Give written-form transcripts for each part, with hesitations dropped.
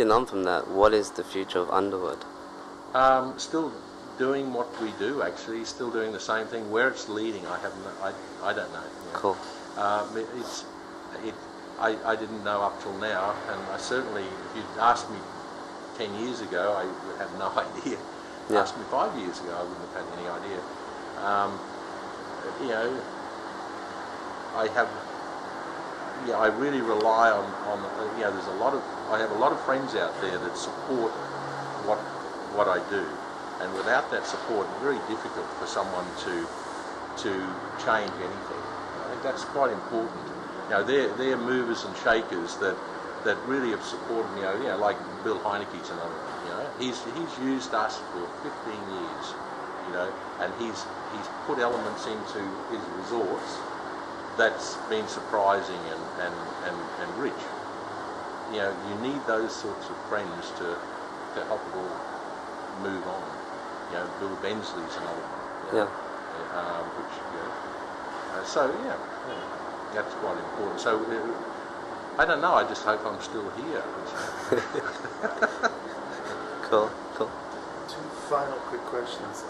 leading on from that, what is the future of Underwood? Still doing what we do, actually, still doing the same thing. Where it's leading, I don't know. You know. Cool. I didn't know up till now, and I certainly, if you'd asked me 10 years ago, I would have no idea. Yeah. Asked me 5 years ago, I wouldn't have had any idea. You know, I really rely on you know, I have a lot of friends out there that support what I do, and without that support, it's very difficult for someone to change anything. I think that's quite important. You know, they're movers and shakers that really have supported me. You know, like Bill Heineke's another one. You know, he's used us for 15 years. You know, and he's put elements into his resorts that's been surprising and rich. You know, you need those sorts of friends to help it all move on. You know, Bill Bensley's another one. You know, Yeah. Which, you know, so yeah, that's quite important. So I don't know. I just hope I'm still here. Cool. Two final quick questions.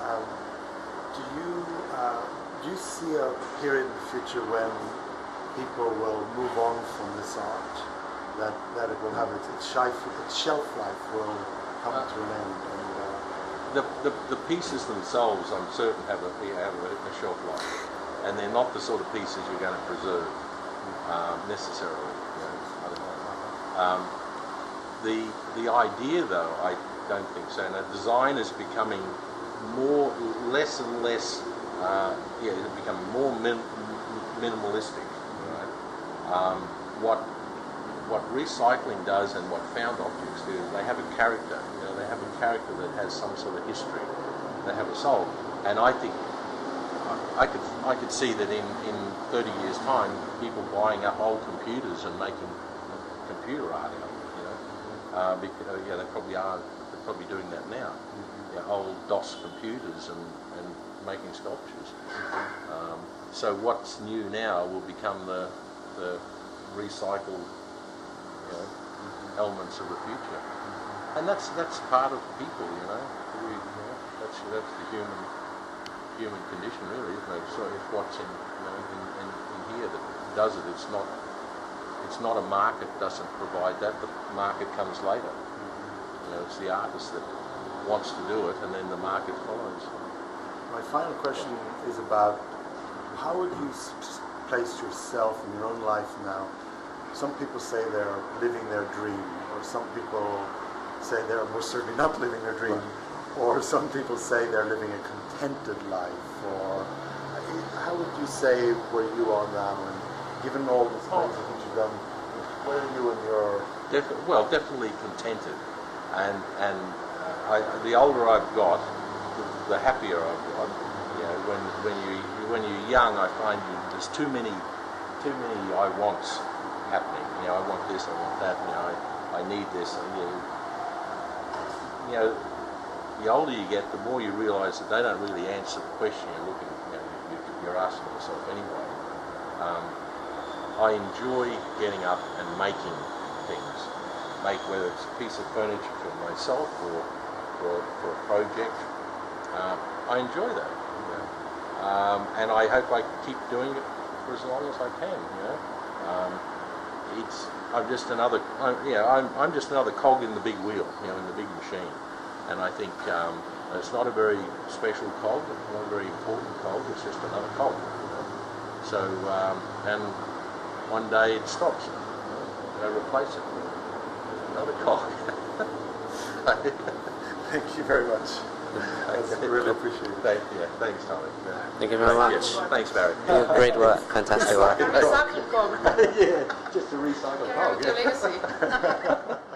Do you see a period in the future when people will move on from this art? That it will have its shelf life will come to an end? The pieces themselves, I'm certain, have a shelf life, and they're not the sort of pieces you're going to preserve necessarily. You know, I don't know. The idea, though, I don't think so. Now, design is becoming less and less. It's becoming more minimalistic. Right? What recycling does and what found objects do is they have a character. You know, they have a character that has some sort of history. They have a soul. And I think I could see that in 30 years' time, people buying up old computers and making computer art out of it. You know, because they probably are. They're probably doing that now. Yeah, old DOS computers and making sculptures. So what's new now will become the recycled, you know, elements of the future, and that's part of people, you know. That's the human condition, really, isn't it? So it's what's in here that does it. It's not a market doesn't provide that. The market comes later. You know, it's the artist that wants to do it, and then the market follows. My final question is about how would you place yourself in your own life now? Some people say they're living their dream, or some people say they're most certainly not living their dream, or some people say they're living a contented life. Or how would you say where you are now, and given all the things that you've done, where are you in your? Definitely contented, and the older I've got, the happier I've got. You know, when you're young, I find there's too many I wants happening. You know, I want this, I want that. You know, I need this. And, you know, the older you get, the more you realise that they don't really answer the question you're asking yourself anyway. I enjoy getting up and making things. Whether it's a piece of furniture for myself or for a project. I enjoy that, you know. And I hope I keep doing it for as long as I can, you know. I'm just another cog in the big wheel, you know, in the big machine. And I think it's not a very special cog, it's not a very important cog, it's just another cog, you know. So, and one day it stops, you know, I replace it with another cog. Thank you very much. I really appreciate it. Thanks, Tommy. Thank you very much. Thanks, Barry. Great work, fantastic work. Recycled cog. Yeah, just a recycled cog. Your legacy.